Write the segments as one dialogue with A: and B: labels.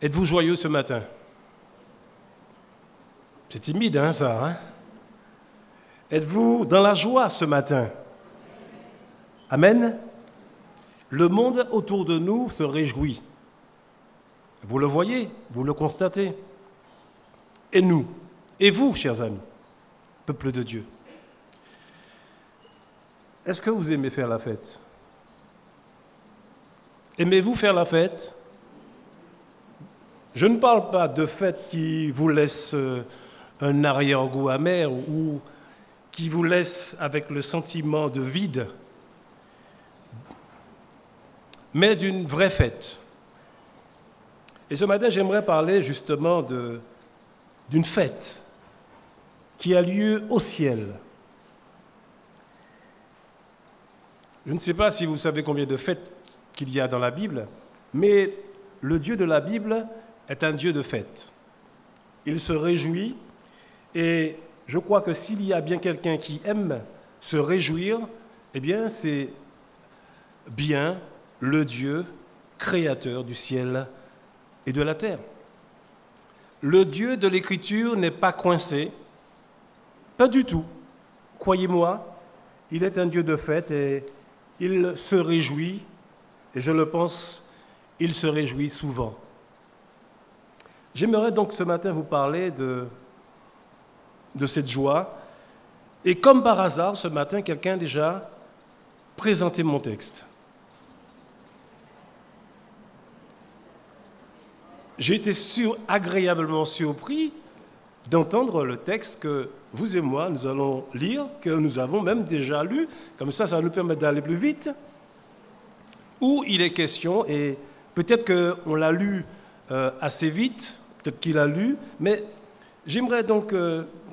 A: Êtes-vous joyeux ce matin? C'est timide, hein, ça, hein? Êtes-vous dans la joie ce matin? Amen. Le monde autour de nous se réjouit. Vous le voyez, vous le constatez. Et nous, et vous, chers amis, peuple de Dieu, est-ce que vous aimez faire la fête? Aimez-vous faire la fête? Je ne parle pas de fête qui vous laisse un arrière-goût amer ou qui vous laisse avec le sentiment de vide, mais d'une vraie fête. Et ce matin, j'aimerais parler justement d'une fête qui a lieu au ciel. Je ne sais pas si vous savez combien de fêtes qu'il y a dans la Bible, mais le Dieu de la Bible est un Dieu de fête. Il se réjouit et je crois que s'il y a bien quelqu'un qui aime se réjouir, eh bien c'est bien le Dieu créateur du ciel et de la terre. Le Dieu de l'Écriture n'est pas coincé, pas du tout. Croyez-moi, il est un Dieu de fête et il se réjouit, et je le pense, il se réjouit souvent. J'aimerais donc ce matin vous parler de cette joie. Et comme par hasard, ce matin, quelqu'un a déjà présenté mon texte. J'ai été agréablement surpris d'entendre le texte que vous et moi, nous allons lire, que nous avons même déjà lu, comme ça nous permet d'aller plus vite, où il est question, et peut-être qu'on l'a lu assez vite, peut-être qu'il a lu, mais j'aimerais donc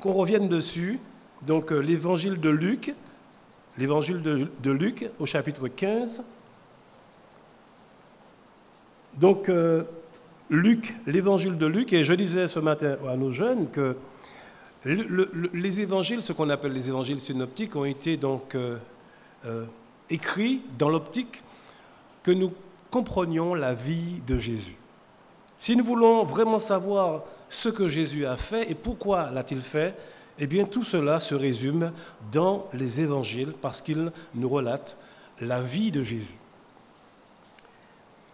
A: qu'on revienne dessus, donc l'évangile de Luc au chapitre 15. Donc, Luc, l'évangile de Luc, et je disais ce matin à nos jeunes que les évangiles, ce qu'on appelle les évangiles synoptiques, ont été donc écrits dans l'optique que nous comprenions la vie de Jésus. Si nous voulons vraiment savoir ce que Jésus a fait et pourquoi l'a-t-il fait, eh bien tout cela se résume dans les évangiles parce qu'ils nous relatent la vie de Jésus.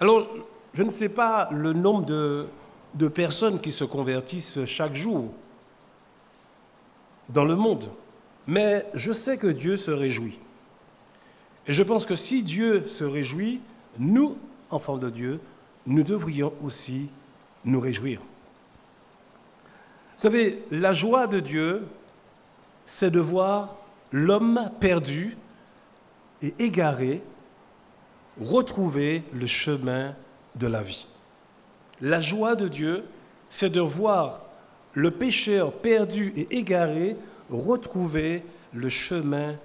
A: Alors, je ne sais pas le nombre de personnes qui se convertissent chaque jour dans le monde, mais je sais que Dieu se réjouit. Et je pense que si Dieu se réjouit, nous, enfants de Dieu, nous devrions aussi nous réjouir. Vous savez, la joie de Dieu, c'est de voir l'homme perdu et égaré retrouver le chemin de la vie. La joie de Dieu, c'est de voir le pécheur perdu et égaré retrouver le chemin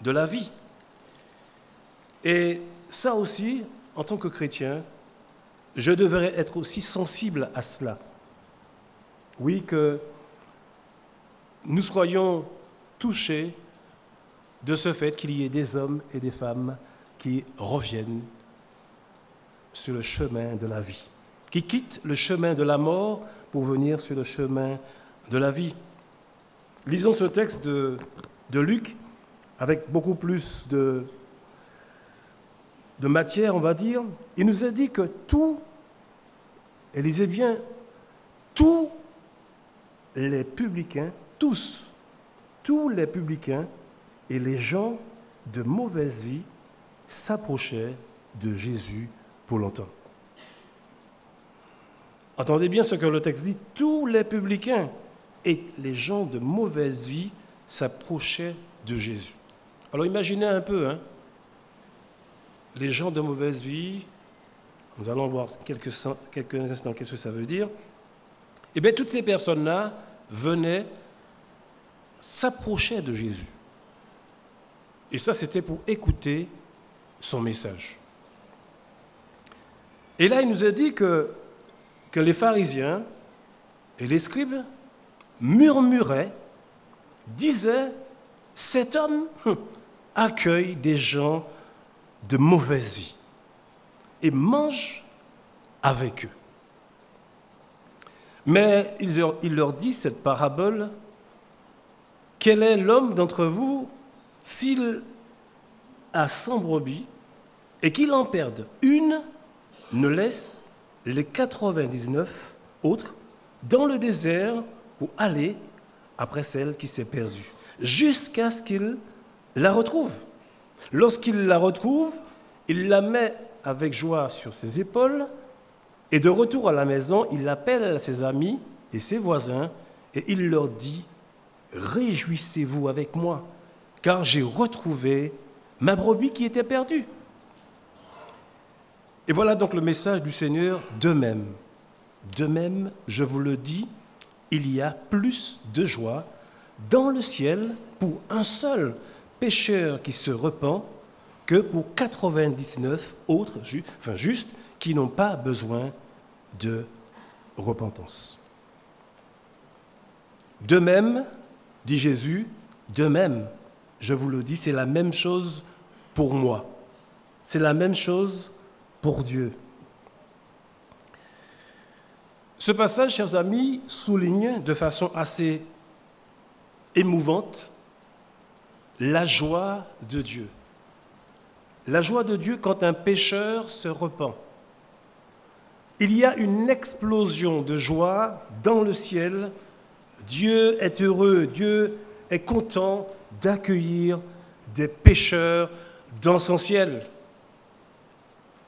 A: de la vie. Et ça aussi, en tant que chrétien, je devrais être aussi sensible à cela. Oui, que nous soyons touchés de ce fait qu'il y ait des hommes et des femmes qui reviennent sur le chemin de la vie, qui quittent le chemin de la mort pour venir sur le chemin de la vie. Lisons ce texte de Luc avec beaucoup plus de matière, on va dire. Il nous a dit que tout, et lisez bien, tous les publicains, tous les publicains et les gens de mauvaise vie s'approchaient de Jésus pour longtemps. Entendez bien ce que le texte dit, tous les publicains et les gens de mauvaise vie s'approchaient de Jésus. Alors imaginez un peu, les gens de mauvaise vie, nous allons voir quelques instants qu'est-ce que ça veut dire. Eh bien, toutes ces personnes-là venaient s'approcher de Jésus. Et ça, c'était pour écouter son message. Et là, il nous a dit que les pharisiens et les scribes murmuraient, disaient, cet homme accueille des gens de mauvaise vie et mange avec eux. Mais il leur dit cette parabole: quel est l'homme d'entre vous, s'il a 100 brebis et qu'il en perde une, ne laisse les 99 autres dans le désert pour aller après celle qui s'est perdue, jusqu'à ce qu'il la retrouve. Lorsqu'il la retrouve, il la met avec joie sur ses épaules, et de retour à la maison, il appelle ses amis et ses voisins, et il leur dit: réjouissez-vous avec moi, car j'ai retrouvé ma brebis qui était perdue. Et voilà donc le message du Seigneur: de même, je vous le dis, il y a plus de joie dans le ciel pour un seul pécheur qui se repent que pour 99 autres justes qui n'ont pas besoin de repentance. De même, dit Jésus, de même, je vous le dis, c'est la même chose pour moi. C'est la même chose pour Dieu. Ce passage, chers amis, souligne de façon assez émouvante la joie de Dieu. La joie de Dieu quand un pécheur se repent. Il y a une explosion de joie dans le ciel. Dieu est heureux, Dieu est content d'accueillir des pécheurs dans son ciel.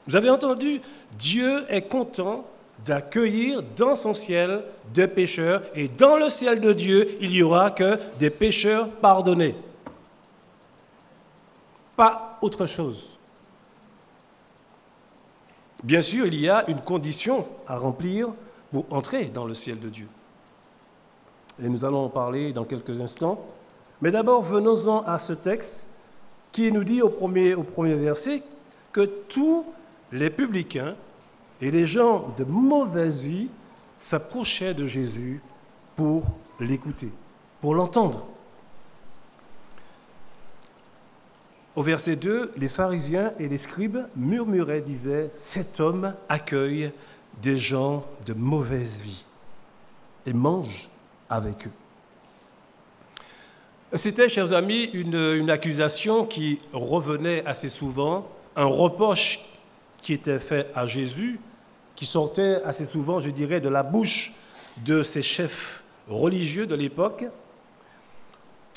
A: Vous avez entendu? Dieu est content d'accueillir dans son ciel des pécheurs, et dans le ciel de Dieu, il n'y aura que des pécheurs pardonnés. Pas autre chose. Bien sûr, il y a une condition à remplir pour entrer dans le ciel de Dieu. Et nous allons en parler dans quelques instants. Mais d'abord, venons-en à ce texte qui nous dit au premier verset que tous les publicains et les gens de mauvaise vie s'approchaient de Jésus pour l'écouter, pour l'entendre. Au verset 2, les pharisiens et les scribes murmuraient, disaient: cet homme accueille des gens de mauvaise vie et mange avec eux. C'était, chers amis, une accusation qui revenait assez souvent, un reproche qui était fait à Jésus, qui sortait assez souvent, je dirais, de la bouche de ces chefs religieux de l'époque,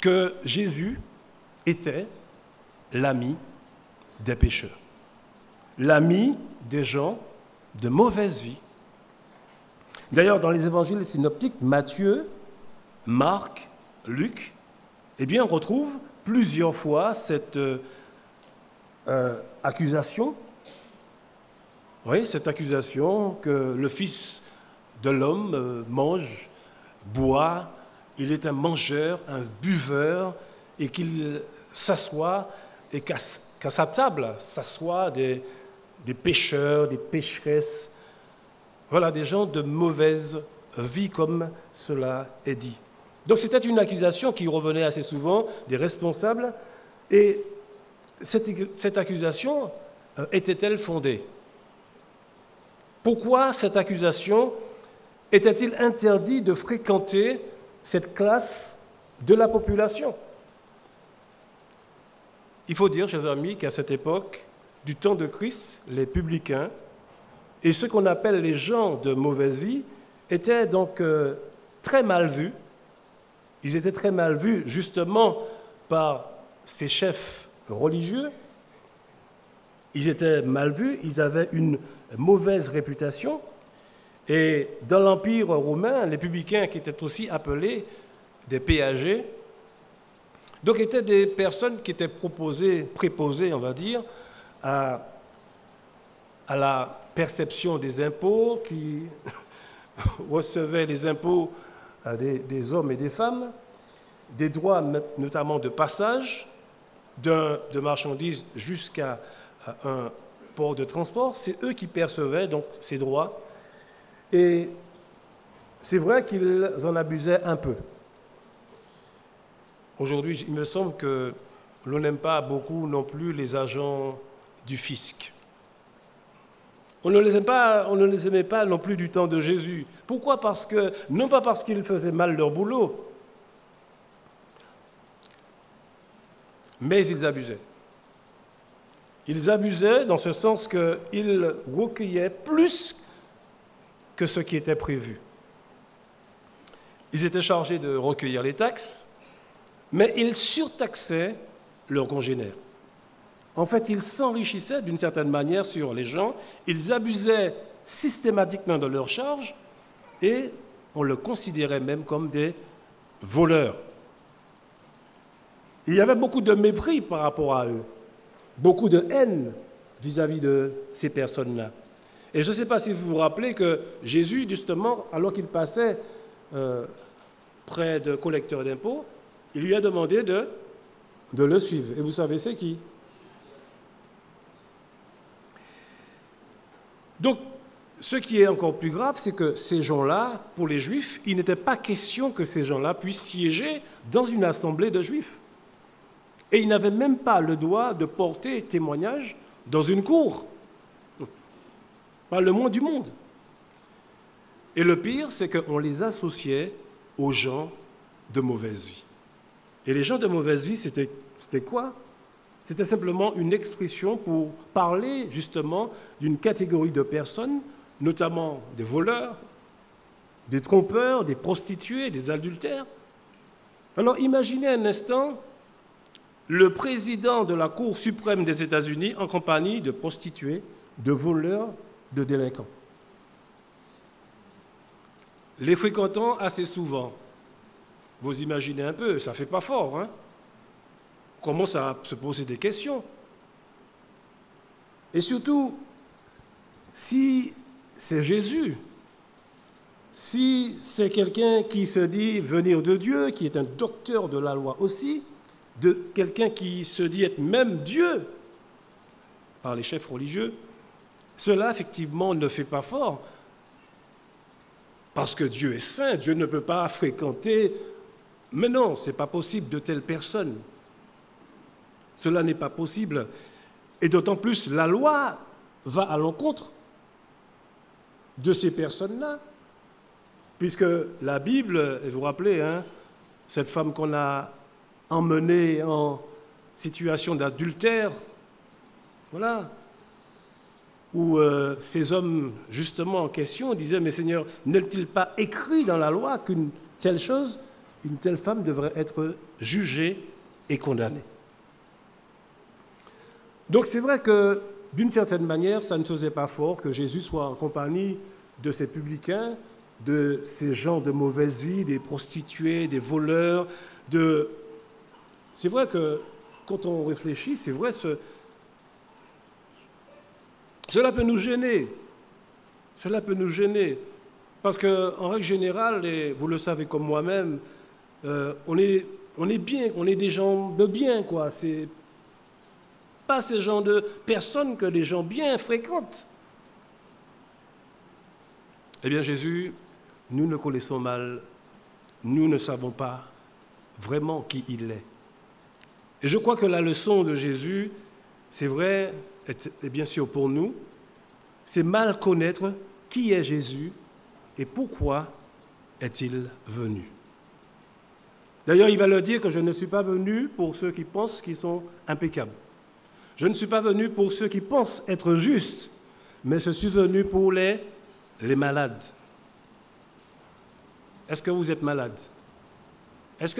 A: que Jésus était l'ami des pécheurs, l'ami des gens de mauvaise vie. D'ailleurs, dans les évangiles synoptiques, Matthieu, Marc, Luc, eh bien, on retrouve plusieurs fois cette accusation. Oui, cette accusation que le Fils de l'homme mange, boit, il est un mangeur, un buveur, et qu'il s'assoit, et qu'à sa table s'assoient des pécheurs, des pécheresses, voilà, des gens de mauvaise vie, comme cela est dit. Donc c'était une accusation qui revenait assez souvent des responsables, et cette accusation était-elle fondée? Pourquoi cette accusation était-il interdit de fréquenter cette classe de la population? Il faut dire, chers amis, qu'à cette époque, du temps de Christ, les publicains et ceux qu'on appelle les gens de mauvaise vie étaient donc très mal vus. Ils étaient très mal vus justement par ces chefs religieux. Ils étaient mal vus, ils avaient une mauvaise réputation. Et dans l'Empire romain, les publicains, qui étaient aussi appelés des péagers, donc étaient des personnes qui étaient préposées, on va dire, à la perception des impôts, qui recevaient les impôts des hommes et des femmes, des droits notamment de passage de marchandises jusqu'à un port de transport. C'est eux qui percevaient donc ces droits. Et c'est vrai qu'ils en abusaient un peu. Aujourd'hui, il me semble que l'on n'aime pas beaucoup non plus les agents du fisc. On ne les aimait pas non plus du temps de Jésus. Pourquoi? Non pas parce qu'ils faisaient mal leur boulot, mais ils abusaient. Ils abusaient dans ce sens qu'ils recueillaient plus que ce qui était prévu. Ils étaient chargés de recueillir les taxes, mais ils surtaxaient leurs congénères. En fait, ils s'enrichissaient d'une certaine manière sur les gens, ils abusaient systématiquement de leurs charges et on le considérait même comme des voleurs. Il y avait beaucoup de mépris par rapport à eux, beaucoup de haine vis-à-vis de ces personnes-là. Et je ne sais pas si vous vous rappelez que Jésus, justement, alors qu'il passait près de collecteurs d'impôts, il lui a demandé de le suivre. Et vous savez c'est qui? Donc, ce qui est encore plus grave, c'est que ces gens-là, pour les Juifs, il n'était pas question que ces gens-là puissent siéger dans une assemblée de Juifs. Et ils n'avaient même pas le droit de porter témoignage dans une cour. Pas le moins du monde. Et le pire, c'est qu'on les associait aux gens de mauvaise vie. Et les gens de mauvaise vie, c'était quoi? C'était simplement une expression pour parler justement d'une catégorie de personnes, notamment des voleurs, des trompeurs, des prostituées, des adultères. Alors imaginez un instant le président de la Cour suprême des États-Unis en compagnie de prostituées, de voleurs, de délinquants. Les fréquentant assez souvent. Vous imaginez un peu, ça ne fait pas fort, hein? On commence à se poser des questions. Et surtout, si c'est Jésus, si c'est quelqu'un qui se dit venir de Dieu, qui est un docteur de la loi aussi, quelqu'un qui se dit être même Dieu par les chefs religieux, cela effectivement ne fait pas fort. Parce que Dieu est saint, Dieu ne peut pas fréquenter. Mais non, ce n'est pas possible de telles personnes. Cela n'est pas possible. Et d'autant plus, la loi va à l'encontre de ces personnes-là. Puisque la Bible, et vous vous rappelez, hein, cette femme qu'on a emmenée en situation d'adultère, voilà, où ces hommes, justement en question, disaient « Mais Seigneur, n'est-il pas écrit dans la loi qu'une telle chose, une telle femme devrait être jugée et condamnée ?» Donc c'est vrai que, d'une certaine manière, ça ne faisait pas fort que Jésus soit en compagnie de ces publicains, de ces gens de mauvaise vie, des prostituées, des voleurs. C'est vrai que, quand on réfléchit, c'est vrai, cela peut nous gêner. Cela peut nous gêner. Parce qu'en règle générale, et vous le savez comme moi-même, on est bien, on est des gens de bien, quoi. C'est pas ces gens de personnes que les gens bien fréquentent. Eh bien, Jésus, nous le connaissons mal. Nous ne savons pas vraiment qui il est. Et je crois que la leçon de Jésus, c'est vrai, et bien sûr pour nous, c'est mal connaître qui est Jésus et pourquoi est-il venu. D'ailleurs, il va leur dire que je ne suis pas venu pour ceux qui pensent qu'ils sont impeccables. Je ne suis pas venu pour ceux qui pensent être justes, mais je suis venu pour les malades. Est-ce que vous êtes malade? Est-ce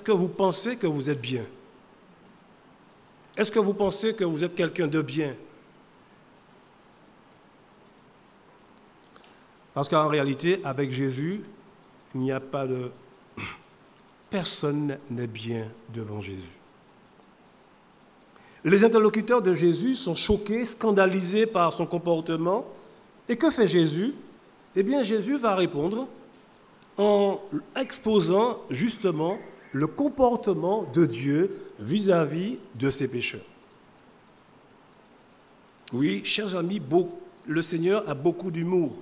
A: que vous pensez que vous êtes bien? Est-ce que vous pensez que vous êtes quelqu'un de bien? Parce qu'en réalité, avec Jésus, il n'y a pas de... Personne n'est bien devant Jésus. Les interlocuteurs de Jésus sont choqués, scandalisés par son comportement. Et que fait Jésus? Eh bien, Jésus va répondre en exposant justement le comportement de Dieu vis-à-vis de ses pécheurs. Oui, chers amis, le Seigneur a beaucoup d'humour.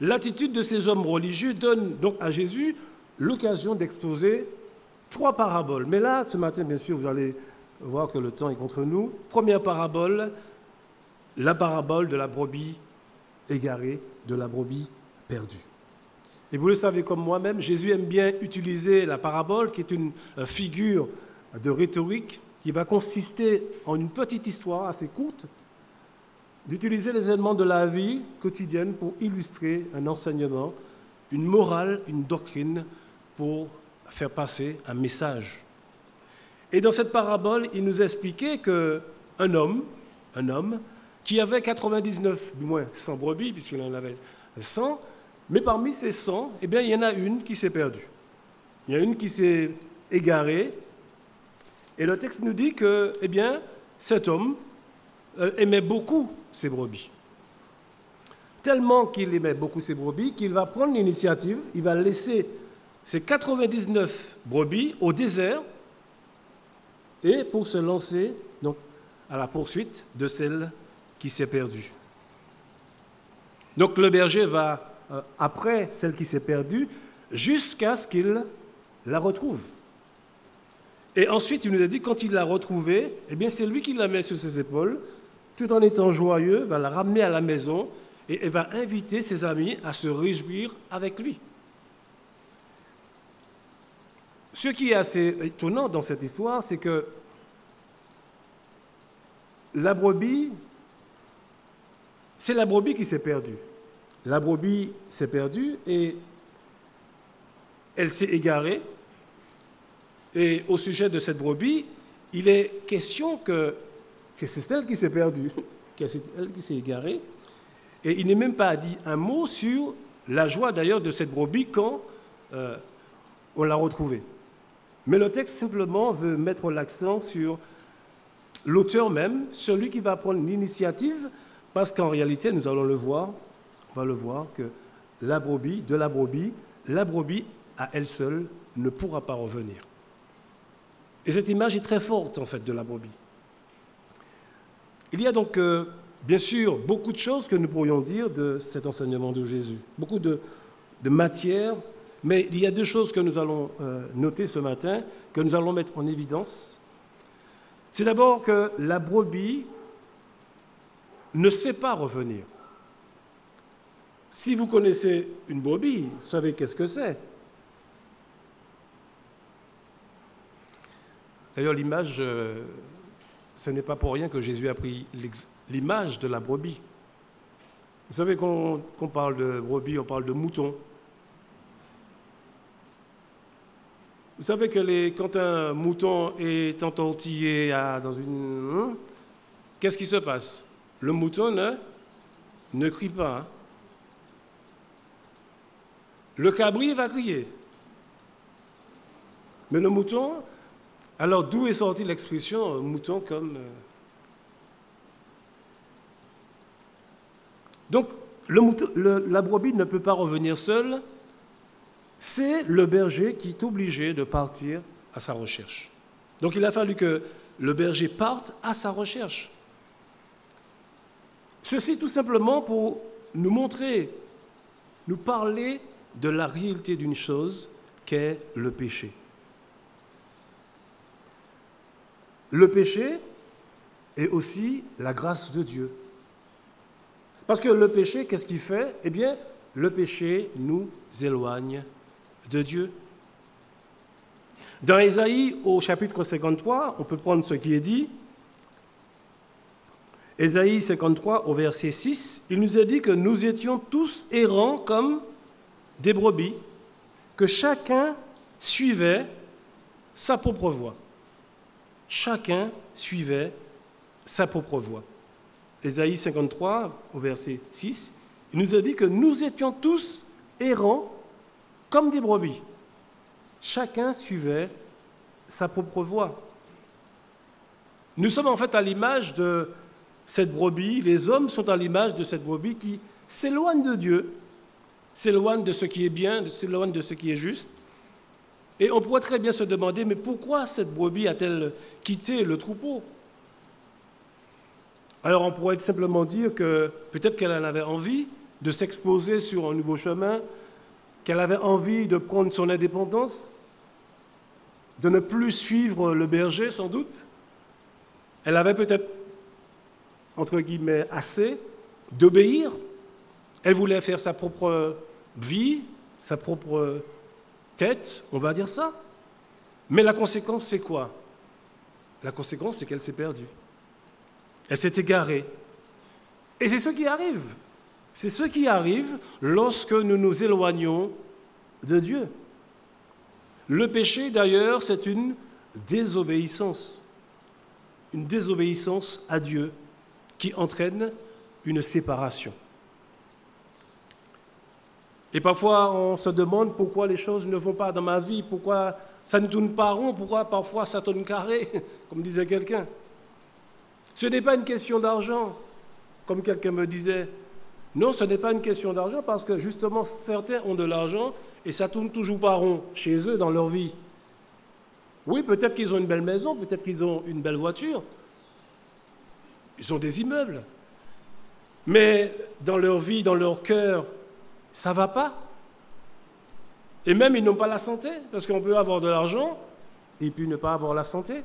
A: L'attitude de ces hommes religieux donne donc à Jésus l'occasion d'exposer 3 paraboles. Mais là, ce matin, bien sûr, vous allez voir que le temps est contre nous. Première parabole, la parabole de la brebis égarée, de la brebis perdue. Et vous le savez comme moi-même, Jésus aime bien utiliser la parabole, qui est une figure de rhétorique, qui va consister en une petite histoire assez courte, d'utiliser les éléments de la vie quotidienne pour illustrer un enseignement, une morale, une doctrine, pour faire passer un message. Et dans cette parabole, il nous a expliqué qu'un homme qui avait 99, du moins 100 brebis, puisqu'il en avait 100, mais parmi ces 100, eh bien, il y en a une qui s'est perdue. Il y en a une qui s'est égarée. Et le texte nous dit que, eh bien, cet homme aimait beaucoup ses brebis. Tellement qu'il aimait beaucoup ses brebis qu'il va prendre l'initiative, il va laisser ses 99 brebis au désert et pour se lancer donc, à la poursuite de celle qui s'est perdue. Donc le berger va après celle qui s'est perdue jusqu'à ce qu'il la retrouve. Et ensuite, il nous a dit, quand il l'a retrouvée, eh bien, c'est lui qui la met sur ses épaules, tout en étant joyeux, va la ramener à la maison et va inviter ses amis à se réjouir avec lui. Ce qui est assez étonnant dans cette histoire, c'est que la brebis, c'est la brebis qui s'est perdue. La brebis s'est perdue et elle s'est égarée. Et au sujet de cette brebis, il est question que c'est elle qui s'est perdue, c'est elle qui s'est égarée. Et il n'est même pas dit un mot sur la joie d'ailleurs de cette brebis quand on l'a retrouvée. Mais le texte simplement veut mettre l'accent sur l'auteur même, celui qui va prendre l'initiative, parce qu'en réalité, nous allons le voir, on va le voir, que la brebis à elle seule ne pourra pas revenir. Et cette image est très forte, en fait, de la brebis. Il y a donc, bien sûr, beaucoup de choses que nous pourrions dire de cet enseignement de Jésus, beaucoup de matière, mais il y a deux choses que nous allons noter ce matin, que nous allons mettre en évidence. C'est d'abord que la brebis ne sait pas revenir. Si vous connaissez une brebis, vous savez qu'est-ce que c'est. D'ailleurs, l'image, ce n'est pas pour rien que Jésus a pris l'image de la brebis. Vous savez qu'on parle de brebis, on parle de mouton. Vous savez que quand un mouton est entortillé dans une... qu'est-ce qui se passe? Le mouton ne crie pas. Hein? Le cabri va crier. Mais le mouton... Alors, d'où est sortie l'expression mouton comme... Donc, la brebis ne peut pas revenir seule. C'est le berger qui est obligé de partir à sa recherche. Donc, il a fallu que le berger parte à sa recherche. Ceci tout simplement pour nous montrer, nous parler de la réalité d'une chose qu'est le péché. Le péché est aussi la grâce de Dieu. Parce que le péché, qu'est-ce qu'il fait? Eh bien, le péché nous éloigne de Dieu. Dans Ésaïe, au chapitre 53, on peut prendre ce qui est dit. Ésaïe 53, au verset 6, il nous a dit que nous étions tous errants comme des brebis, que chacun suivait sa propre voie. Chacun suivait sa propre voie. Ésaïe 53, au verset 6, il nous a dit que nous étions tous errants comme des brebis. Chacun suivait sa propre voie. Nous sommes en fait à l'image de cette brebis, les hommes sont à l'image de cette brebis qui s'éloigne de Dieu, s'éloigne de ce qui est bien, s'éloigne de ce qui est juste. Et on pourrait très bien se demander, mais pourquoi cette brebis a-t-elle quitté le troupeau? Alors on pourrait simplement dire que peut-être qu'elle en avait envie de s'exposer sur un nouveau chemin, qu'elle avait envie de prendre son indépendance, de ne plus suivre le berger sans doute. Elle avait peut-être entre guillemets, assez d'obéir. Elle voulait faire sa propre vie, sa propre tête, on va dire ça. Mais la conséquence, c'est quoi? La conséquence, c'est qu'elle s'est perdue. Elle s'est égarée. Et c'est ce qui arrive. C'est ce qui arrive lorsque nous nous éloignons de Dieu. Le péché, d'ailleurs, c'est une désobéissance à Dieu qui entraîne une séparation. Et parfois, on se demande pourquoi les choses ne vont pas dans ma vie, pourquoi ça ne tourne pas rond, pourquoi parfois ça tourne carré, comme disait quelqu'un. Ce n'est pas une question d'argent, comme quelqu'un me disait. Non, ce n'est pas une question d'argent parce que justement, certains ont de l'argent et ça tourne toujours pas rond chez eux dans leur vie. Oui, peut-être qu'ils ont une belle maison, peut-être qu'ils ont une belle voiture, ils ont des immeubles. Mais dans leur vie, dans leur cœur, ça ne va pas. Et même, ils n'ont pas la santé, parce qu'on peut avoir de l'argent et puis ne pas avoir la santé.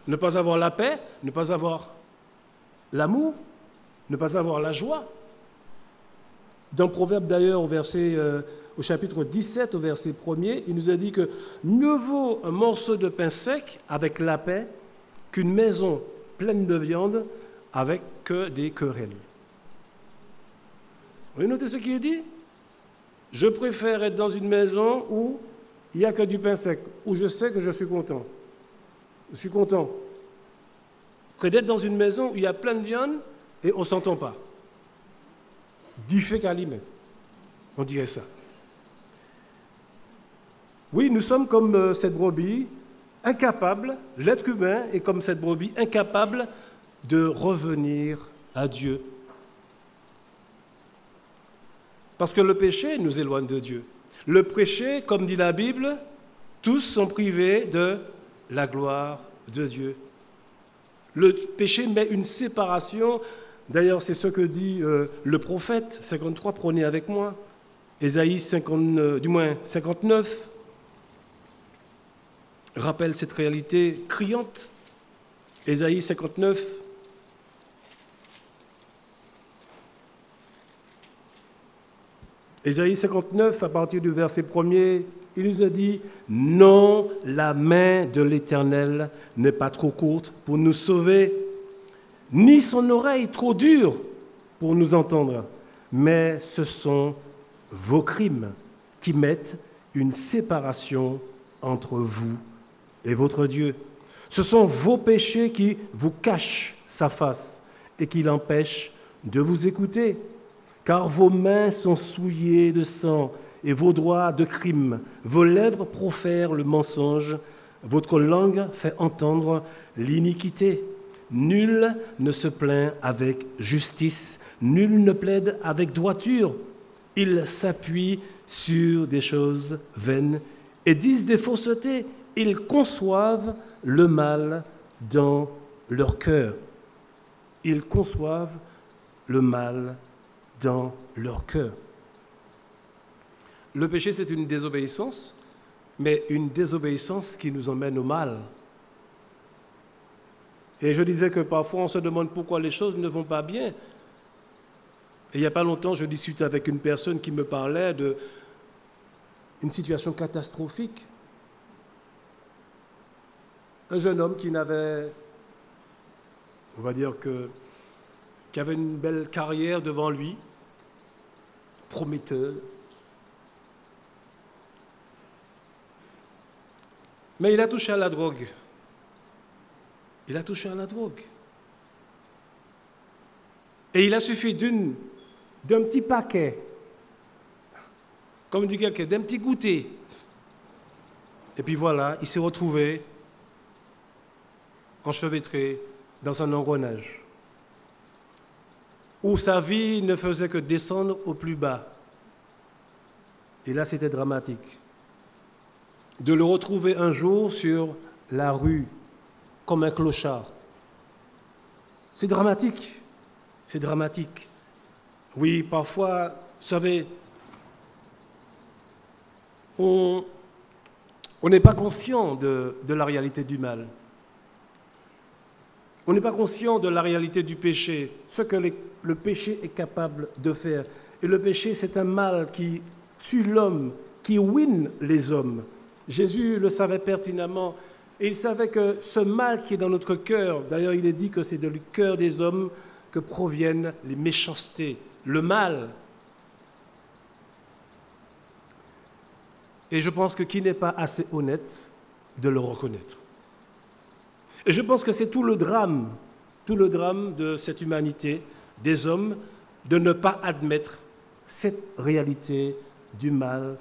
A: Ne pas avoir la paix, ne pas avoir l'amour, ne pas avoir la joie. Dans Proverbe d'ailleurs, au chapitre 17, au verset 1er, il nous a dit que mieux vaut un morceau de pain sec avec la paix qu'une maison pleine de viande avec que des querelles. Vous voyez noter ce qui est dit? Je préfère être dans une maison où il n'y a que du pain sec, où je sais que je suis content. Je suis content. Que d'être dans une maison où il y a plein de viande et on ne s'entend pas. Diffé calimé, on dirait ça. Oui, nous sommes comme cette brebis, incapables, l'être humain est comme cette brebis, incapable de revenir à Dieu. Parce que le péché nous éloigne de Dieu. Le péché, comme dit la Bible, tous sont privés de la gloire de Dieu. Le péché met une séparation. D'ailleurs, c'est ce que dit le prophète 53, prenez avec moi. Ésaïe 59 rappelle cette réalité criante. Ésaïe 59. Ésaïe 59, à partir du verset 1er, il nous a dit « Non, la main de l'Éternel n'est pas trop courte pour nous sauver, ni son oreille trop dure pour nous entendre, mais ce sont vos crimes qui mettent une séparation entre vous et votre Dieu. Ce sont vos péchés qui vous cachent sa face et qui l'empêchent de vous écouter. Car vos mains sont souillées de sang et vos doigts de crime. Vos lèvres profèrent le mensonge, votre langue fait entendre l'iniquité. Nul ne se plaint avec justice, nul ne plaide avec droiture. Ils s'appuient sur des choses vaines et disent des faussetés. Ils conçoivent le mal dans leur cœur. Ils conçoivent le mal dans leur cœur. Le péché, c'est une désobéissance, mais une désobéissance qui nous emmène au mal. Et je disais que parfois, on se demande pourquoi les choses ne vont pas bien. Et il n'y a pas longtemps, je discutais avec une personne qui me parlait d'une situation catastrophique. Un jeune homme qui n'avait, on va dire qui avait une belle carrière devant lui, prometteur. Mais il a touché à la drogue. Il a touché à la drogue. Et il a suffi d'un petit paquet, comme dit quelqu'un, d'un petit goûter. Et puis voilà, il s'est retrouvé enchevêtré dans un engrenage, où sa vie ne faisait que descendre au plus bas. Et là, c'était dramatique. De le retrouver un jour sur la rue, comme un clochard. C'est dramatique. C'est dramatique. Oui, parfois, vous savez, on n'est pas conscient de la réalité du mal. On n'est pas conscient de la réalité du péché, ce que le péché est capable de faire. Et le péché, c'est un mal qui tue l'homme, qui ruine les hommes. Jésus le savait pertinemment. Et il savait que ce mal qui est dans notre cœur, d'ailleurs il est dit que c'est du cœur des hommes que proviennent les méchancetés, le mal. Et je pense que qui n'est pas assez honnête de le reconnaître. Et je pense que c'est tout le drame de cette humanité, des hommes, de ne pas admettre cette réalité du mal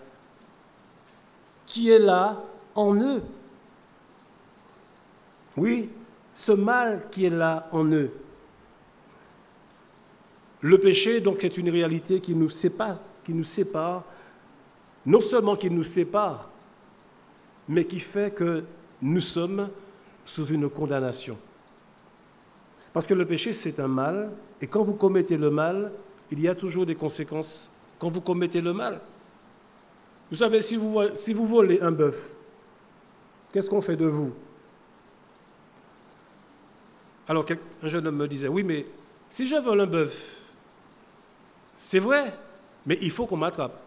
A: qui est là en eux. Oui, ce mal qui est là en eux. Le péché, donc, est une réalité qui nous sépare, non seulement qui nous sépare, mais qui fait que nous sommes sous une condamnation. Parce que le péché, c'est un mal, et quand vous commettez le mal, il y a toujours des conséquences quand vous commettez le mal. Vous savez, si vous volez un bœuf, qu'est-ce qu'on fait de vous? Alors, un jeune homme me disait, oui, mais si je vole un bœuf, c'est vrai, mais il faut qu'on m'attrape.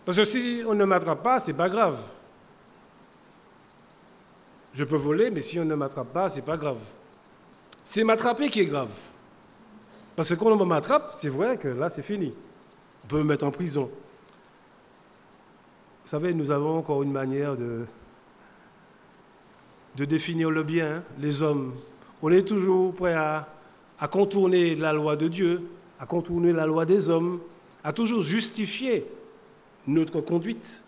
A: Parce que si on ne m'attrape pas, ce n'est pas grave. Je peux voler, mais si on ne m'attrape pas, ce n'est pas grave. C'est m'attraper qui est grave. Parce que quand on m'attrape, c'est vrai que là, c'est fini. On peut me mettre en prison. Vous savez, nous avons encore une manière de définir le bien, les hommes. On est toujours prêt à contourner la loi de Dieu, à contourner la loi des hommes, à toujours justifier notre conduite.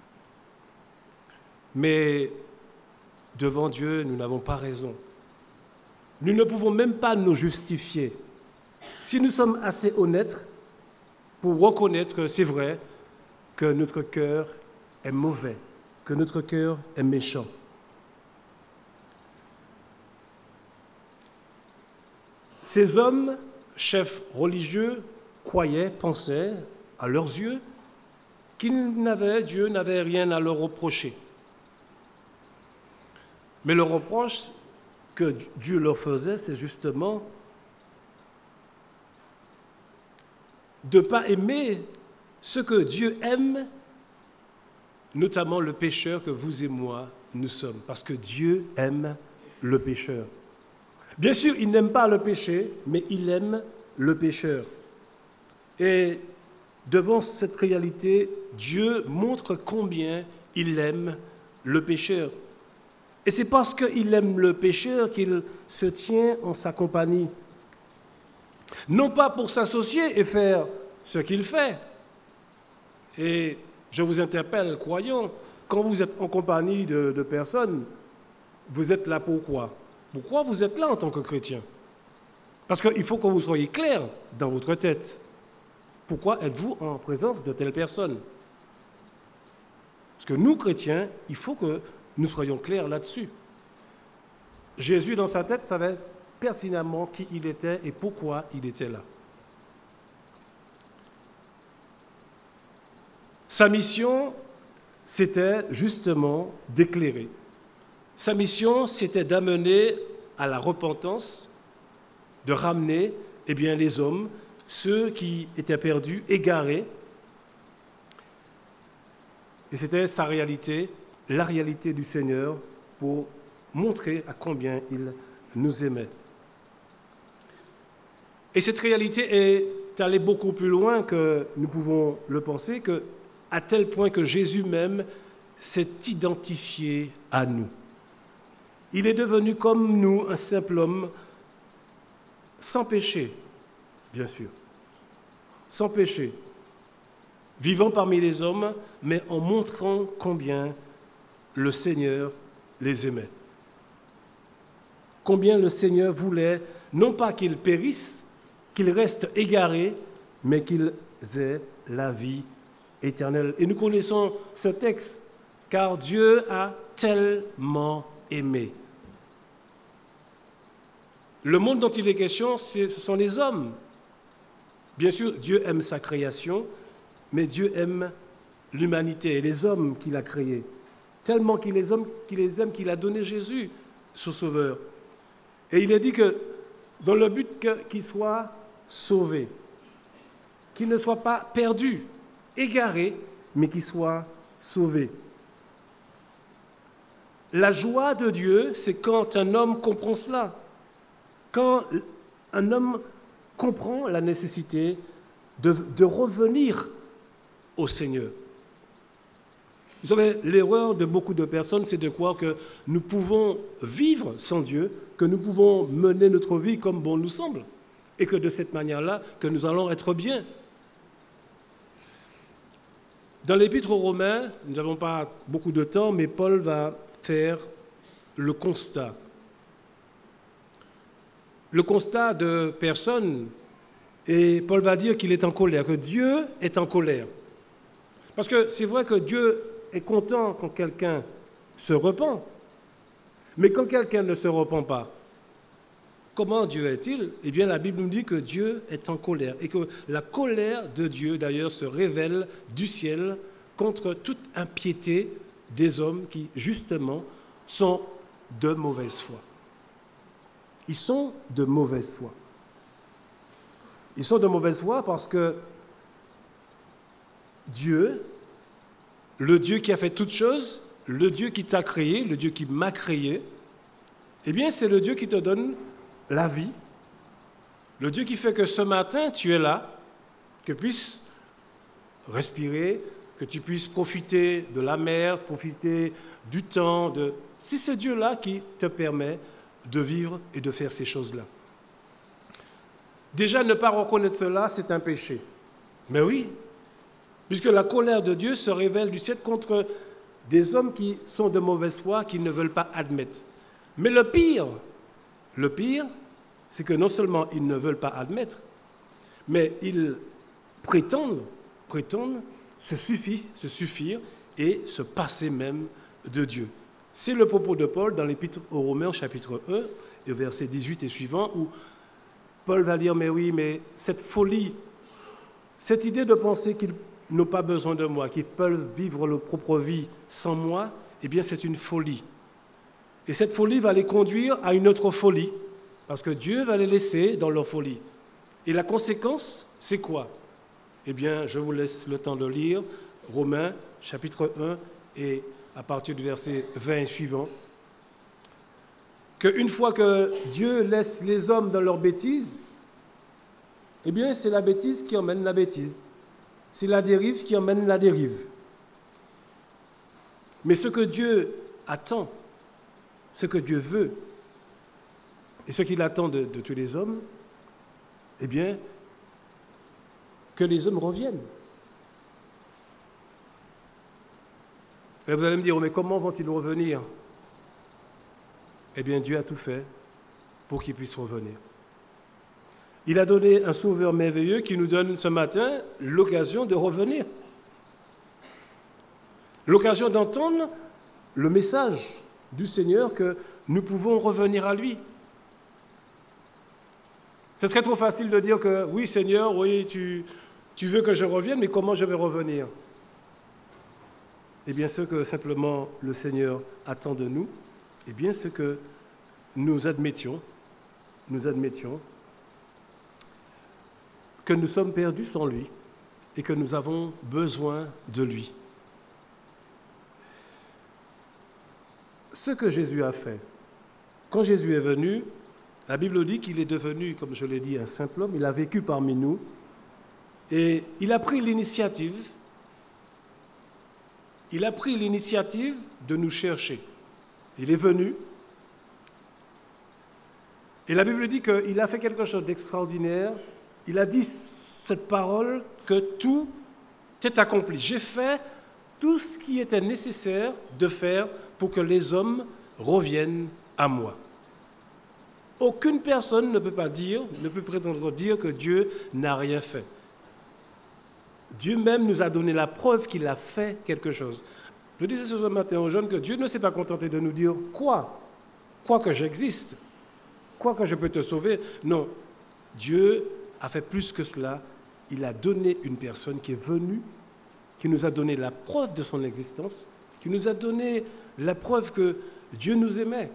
A: Mais devant Dieu, nous n'avons pas raison. Nous ne pouvons même pas nous justifier. Si nous sommes assez honnêtes pour reconnaître que c'est vrai que notre cœur est mauvais, que notre cœur est méchant. Ces hommes, chefs religieux, croyaient, pensaient, à leurs yeux, Dieu n'avait rien à leur reprocher. Mais le reproche que Dieu leur faisait, c'est justement de ne pas aimer ce que Dieu aime, notamment le pécheur que vous et moi, nous sommes, parce que Dieu aime le pécheur. Bien sûr, il n'aime pas le péché, mais il aime le pécheur. Et devant cette réalité, Dieu montre combien il aime le pécheur. Et c'est parce qu'il aime le pécheur qu'il se tient en sa compagnie. Non pas pour s'associer et faire ce qu'il fait. Et je vous interpelle, croyants, quand vous êtes en compagnie de personnes, vous êtes là pourquoi? Pourquoi vous êtes là en tant que chrétien? Parce qu'il faut que vous soyez clair dans votre tête. Pourquoi êtes-vous en présence de telle personne? Parce que nous, chrétiens, il faut que nous soyons clairs là-dessus. Jésus, dans sa tête, savait pertinemment qui il était et pourquoi il était là. Sa mission, c'était justement d'éclairer. Sa mission, c'était d'amener à la repentance, de ramener les hommes, ceux qui étaient perdus, égarés. Et c'était sa réalité, la réalité du Seigneur, pour montrer à combien il nous aimait. Et cette réalité est allée beaucoup plus loin que nous pouvons le penser, à tel point que Jésus même s'est identifié à nous. Il est devenu comme nous, un simple homme, sans péché, bien sûr, sans péché, vivant parmi les hommes, mais en montrant combien le Seigneur les aimait. Combien le Seigneur voulait, non pas qu'ils périssent, qu'ils restent égarés, mais qu'ils aient la vie éternelle. Et nous connaissons ce texte, car Dieu a tellement aimé. Le monde dont il est question, ce sont les hommes. Bien sûr, Dieu aime sa création, mais Dieu aime l'humanité et les hommes qu'il a créés. Tellement qu'il les aime qu'il a donné Jésus, son sauveur. Et il est dit que dans le but qu'il soit sauvé, qu'il ne soit pas perdu, égaré, mais qu'il soit sauvé. La joie de Dieu, c'est quand un homme comprend cela, quand un homme comprend la nécessité de revenir au Seigneur. Vous savez, l'erreur de beaucoup de personnes, c'est de croire que nous pouvons vivre sans Dieu, que nous pouvons mener notre vie comme bon nous semble, et que de cette manière-là, que nous allons être bien. Dans l'Épître aux Romains, nous n'avons pas beaucoup de temps, mais Paul va faire le constat. Le constat de personnes, et Paul va dire qu'il est en colère, que Dieu est en colère. Parce que c'est vrai que Dieu est content quand quelqu'un se repent, mais quand quelqu'un ne se repent pas, comment Dieu est-il? Eh bien, la Bible nous dit que Dieu est en colère et que la colère de Dieu, d'ailleurs, se révèle du ciel contre toute impiété des hommes qui, justement, sont de mauvaise foi. Ils sont de mauvaise foi. Ils sont de mauvaise foi parce que Dieu, le Dieu qui a fait toutes choses, le Dieu qui t'a créé, le Dieu qui m'a créé, eh bien, c'est le Dieu qui te donne la vie, le Dieu qui fait que ce matin, tu es là, que tu puisses respirer, que tu puisses profiter de la mer, profiter du temps. C'est ce Dieu-là qui te permet de vivre et de faire ces choses-là. Déjà, ne pas reconnaître cela, c'est un péché. Mais oui, puisque la colère de Dieu se révèle du ciel contre des hommes qui sont de mauvaise foi, qui ne veulent pas admettre. Mais le pire, c'est que non seulement ils ne veulent pas admettre, mais ils prétendent se suffire et se passer même de Dieu. C'est le propos de Paul dans l'Épître aux Romains, chapitre 1, et versets 18 et suivants, où Paul va dire, mais oui, mais cette folie, cette idée de penser qu'ils n'ont pas besoin de moi, qu'ils peuvent vivre leur propre vie sans moi, eh bien c'est une folie. Et cette folie va les conduire à une autre folie, parce que Dieu va les laisser dans leur folie. Et la conséquence, c'est quoi? Eh bien, je vous laisse le temps de lire Romains, chapitre 1, et à partir du verset 20 et suivant, qu'une fois que Dieu laisse les hommes dans leur bêtise, eh bien, c'est la bêtise qui emmène la bêtise. C'est la dérive qui emmène la dérive. Mais ce que Dieu attend, ce que Dieu veut, et ce qu'il attend de tous les hommes, eh bien, que les hommes reviennent. Et vous allez me dire, mais comment vont-ils revenir? Eh bien, Dieu a tout fait pour qu'ils puissent revenir. Il a donné un sauveur merveilleux qui nous donne ce matin l'occasion de revenir. L'occasion d'entendre le message du Seigneur que nous pouvons revenir à lui. Ce serait trop facile de dire que oui Seigneur, oui tu veux que je revienne, mais comment je vais revenir? Eh bien ce que simplement le Seigneur attend de nous, eh bien ce que nous admettions que nous sommes perdus sans lui et que nous avons besoin de lui. Ce que Jésus a fait, quand Jésus est venu, la Bible dit qu'il est devenu, comme je l'ai dit, un simple homme, il a vécu parmi nous et il a pris l'initiative de nous chercher. Il est venu et la Bible dit qu'il a fait quelque chose d'extraordinaire. Il a dit cette parole que tout est accompli. J'ai fait tout ce qui était nécessaire de faire pour que les hommes reviennent à moi. Aucune personne ne peut prétendre dire que Dieu n'a rien fait. Dieu même nous a donné la preuve qu'il a fait quelque chose. Je disais ce matin aux jeunes que Dieu ne s'est pas contenté de nous dire « Quoi que j'existe, quoi que je peux te sauver ?» Non, Dieu a fait plus que cela. Il a donné une personne qui est venue, qui nous a donné la preuve de son existence, qui nous a donné la preuve que Dieu nous aimait.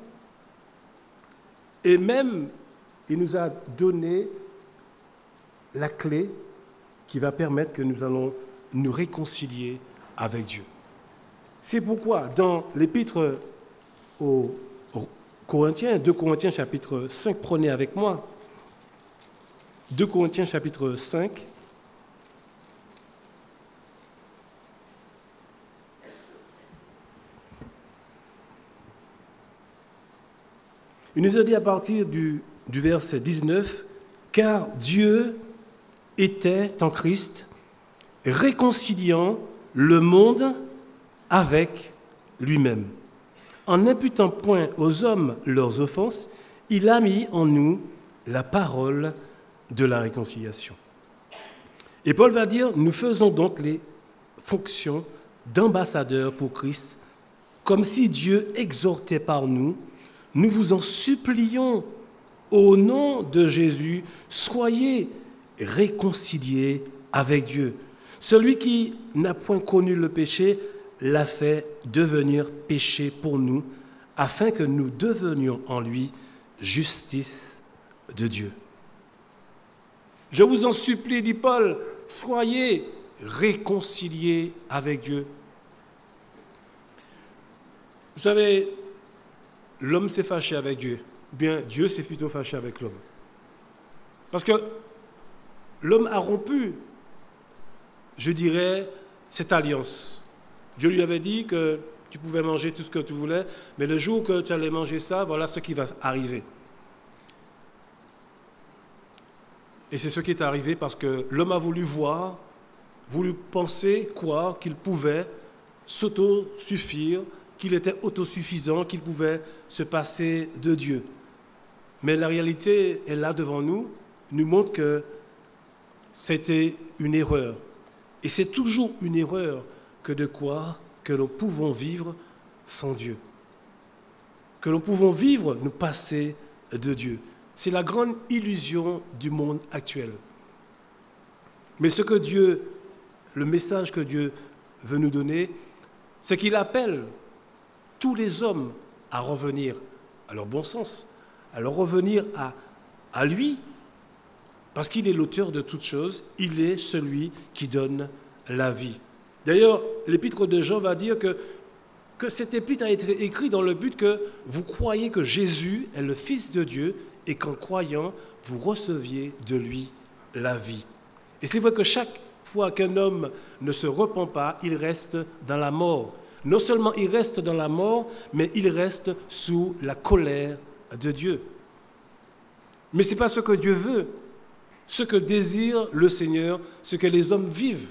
A: Et même, il nous a donné la clé qui va permettre que nous allons nous réconcilier avec Dieu. C'est pourquoi, dans l'épître aux Corinthiens, 2 Corinthiens chapitre 5, prenez avec moi, 2 Corinthiens chapitre 5, il nous a dit à partir du verset 19, « Car Dieu était en Christ, réconciliant le monde avec lui-même. En n'imputant point aux hommes leurs offenses, il a mis en nous la parole de la réconciliation. » Et Paul va dire, « Nous faisons donc les fonctions d'ambassadeurs pour Christ, comme si Dieu exhortait par nous. Nous vous en supplions, au nom de Jésus, soyez réconciliés avec Dieu. Celui qui n'a point connu le péché l'a fait devenir péché pour nous, afin que nous devenions en lui justice de Dieu. » Je vous en supplie, dit Paul, soyez réconciliés avec Dieu. Vous savez, l'homme s'est fâché avec Dieu. Bien, Dieu s'est plutôt fâché avec l'homme. Parce que l'homme a rompu, je dirais, cette alliance. Dieu lui avait dit que tu pouvais manger tout ce que tu voulais, mais le jour que tu allais manger ça, voilà ce qui va arriver. Et c'est ce qui est arrivé parce que l'homme a voulu voir, voulu penser, croire qu'il pouvait s'autosuffire, qu'il était autosuffisant, qu'il pouvait se passer de Dieu. Mais la réalité est là devant nous, nous montre que c'était une erreur. Et c'est toujours une erreur que de croire que nous pouvons vivre sans Dieu. Que nous pouvons vivre, nous passer de Dieu. C'est la grande illusion du monde actuel. Mais ce que Dieu, le message que Dieu veut nous donner, c'est qu'il appelle tous les hommes à revenir à leur bon sens, à leur revenir à lui, parce qu'il est l'auteur de toutes choses, il est celui qui donne la vie. D'ailleurs, l'épître de Jean va dire que cette épître a été écrite dans le but que vous croyez que Jésus est le Fils de Dieu et qu'en croyant, vous receviez de lui la vie. Et c'est vrai que chaque fois qu'un homme ne se repent pas, il reste dans la mort. Non seulement il reste dans la mort, mais il reste sous la colère de Dieu. Mais ce n'est pas ce que Dieu veut, ce que désire le Seigneur, ce que les hommes vivent,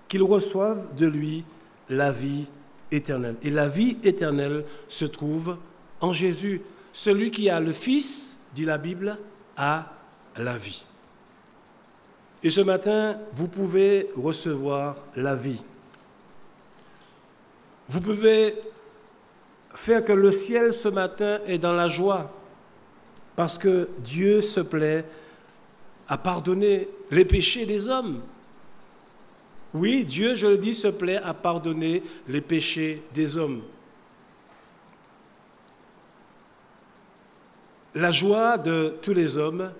A: qu'ils reçoivent de lui la vie éternelle. Et la vie éternelle se trouve en Jésus. Celui qui a le Fils, dit la Bible, a la vie. Et ce matin, vous pouvez recevoir la vie. Vous pouvez faire que le ciel ce matin est dans la joie, parce que Dieu se plaît à pardonner les péchés des hommes. Oui, Dieu, je le dis, se plaît à pardonner les péchés des hommes. La joie de tous les hommes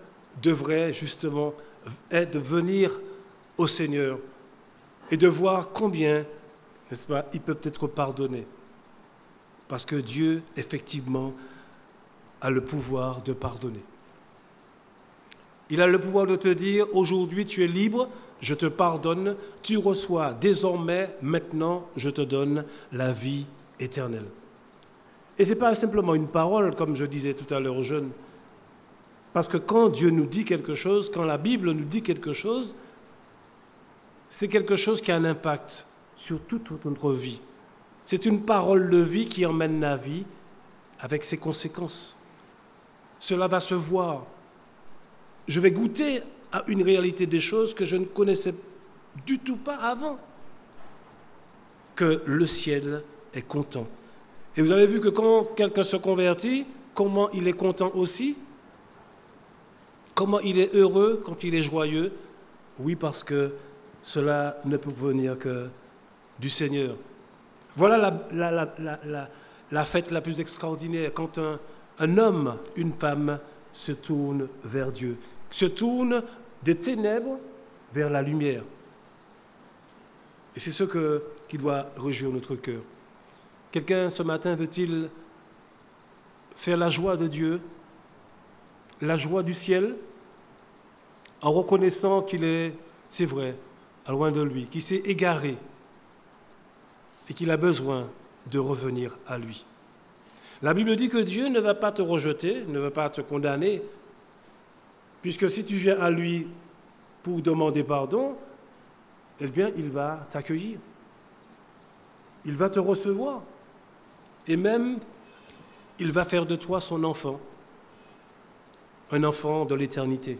A: devrait justement être de venir au Seigneur et de voir combien, n'est-ce pas, ils peuvent être pardonnés. Parce que Dieu, effectivement, a le pouvoir de pardonner. Il a le pouvoir de te dire, aujourd'hui tu es libre, je te pardonne, tu reçois désormais, maintenant, je te donne la vie éternelle. Et ce n'est pas simplement une parole, comme je disais tout à l'heure aux jeunes. Parce que quand Dieu nous dit quelque chose, quand la Bible nous dit quelque chose, c'est quelque chose qui a un impact sur toute notre vie. C'est une parole de vie qui emmène la vie avec ses conséquences. Cela va se voir. Je vais goûter à une réalité des choses que je ne connaissais du tout pas avant. Que le ciel est content. Et vous avez vu que quand quelqu'un se convertit, comment il est content aussi? Comment il est heureux quand il est joyeux? Oui, parce que cela ne peut venir que du Seigneur. Voilà la fête la plus extraordinaire, quand un homme, une femme se tournent vers Dieu, se tournent des ténèbres vers la lumière. Et c'est ce qui doit réjouir notre cœur. Quelqu'un ce matin veut-il faire la joie de Dieu, la joie du ciel, en reconnaissant qu'il est, c'est vrai, loin de lui, qu'il s'est égaré et qu'il a besoin de revenir à lui. La Bible dit que Dieu ne va pas te rejeter, ne va pas te condamner, puisque si tu viens à lui pour demander pardon, eh bien, il va t'accueillir. Il va te recevoir. Et même, il va faire de toi son enfant, un enfant de l'éternité.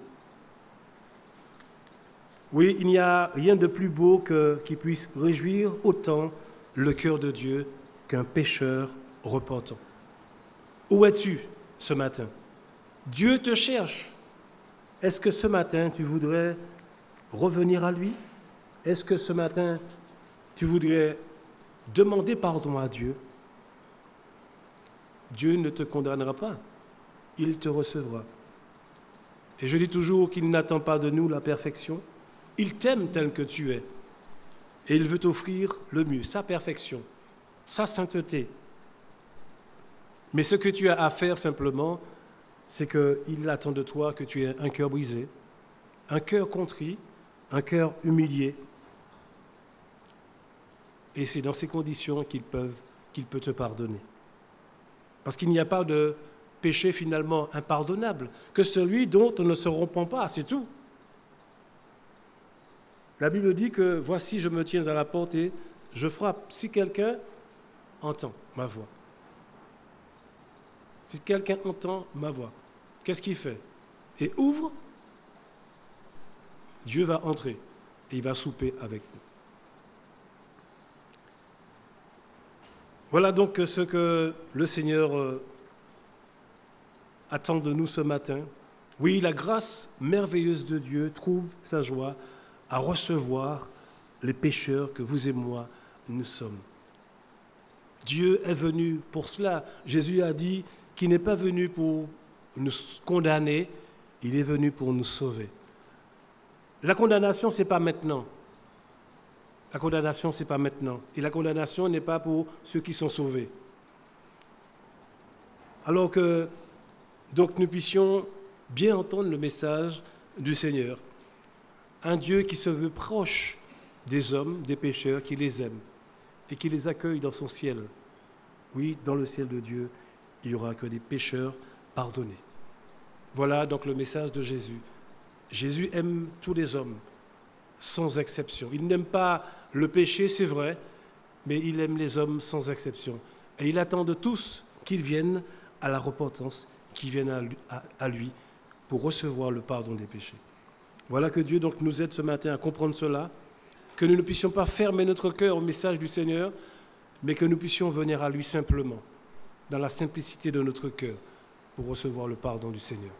A: Oui, il n'y a rien de plus beau qui puisse réjouir autant le cœur de Dieu qu'un pécheur repentant. Où es-tu ce matin? Dieu te cherche. Est-ce que ce matin, tu voudrais revenir à lui? Est-ce que ce matin, tu voudrais demander pardon à Dieu? Dieu ne te condamnera pas, il te recevra. Et je dis toujours qu'il n'attend pas de nous la perfection. Il t'aime tel que tu es. Et il veut t'offrir le mieux, sa perfection, sa sainteté. Mais ce que tu as à faire simplement, c'est qu'il attend de toi que tu aies un cœur brisé, un cœur contrit, un cœur humilié. Et c'est dans ces conditions qu'il peut te pardonner. Parce qu'il n'y a pas de péché finalement impardonnable que celui dont on ne se repent pas, c'est tout. La Bible dit que « Voici, je me tiens à la porte et je frappe. Si quelqu'un entend ma voix. » Si quelqu'un entend ma voix, qu'est-ce qu'il fait? Et ouvre, Dieu va entrer et il va souper avec nous. Voilà donc ce que le Seigneur attend de nous ce matin. Oui, la grâce merveilleuse de Dieu trouve sa joie à recevoir les pécheurs que vous et moi nous sommes. Dieu est venu pour cela. Jésus a dit qu'il n'est pas venu pour nous condamner, il est venu pour nous sauver. La condamnation, ce n'est pas maintenant. La condamnation, ce n'est pas maintenant. Et la condamnation n'est pas pour ceux qui sont sauvés. Alors que, donc, nous puissions bien entendre le message du Seigneur. Un Dieu qui se veut proche des hommes, des pécheurs, qui les aime et qui les accueille dans son ciel. Oui, dans le ciel de Dieu, il n'y aura que des pécheurs pardonnés. Voilà donc le message de Jésus. Jésus aime tous les hommes, sans exception. Il n'aime pas le péché, c'est vrai, mais il aime les hommes sans exception. Et il attend de tous qu'ils viennent à la repentance, qu'ils viennent à lui pour recevoir le pardon des péchés. Voilà que Dieu donc nous aide ce matin à comprendre cela, que nous ne puissions pas fermer notre cœur au message du Seigneur, mais que nous puissions venir à lui simplement, dans la simplicité de notre cœur, pour recevoir le pardon du Seigneur.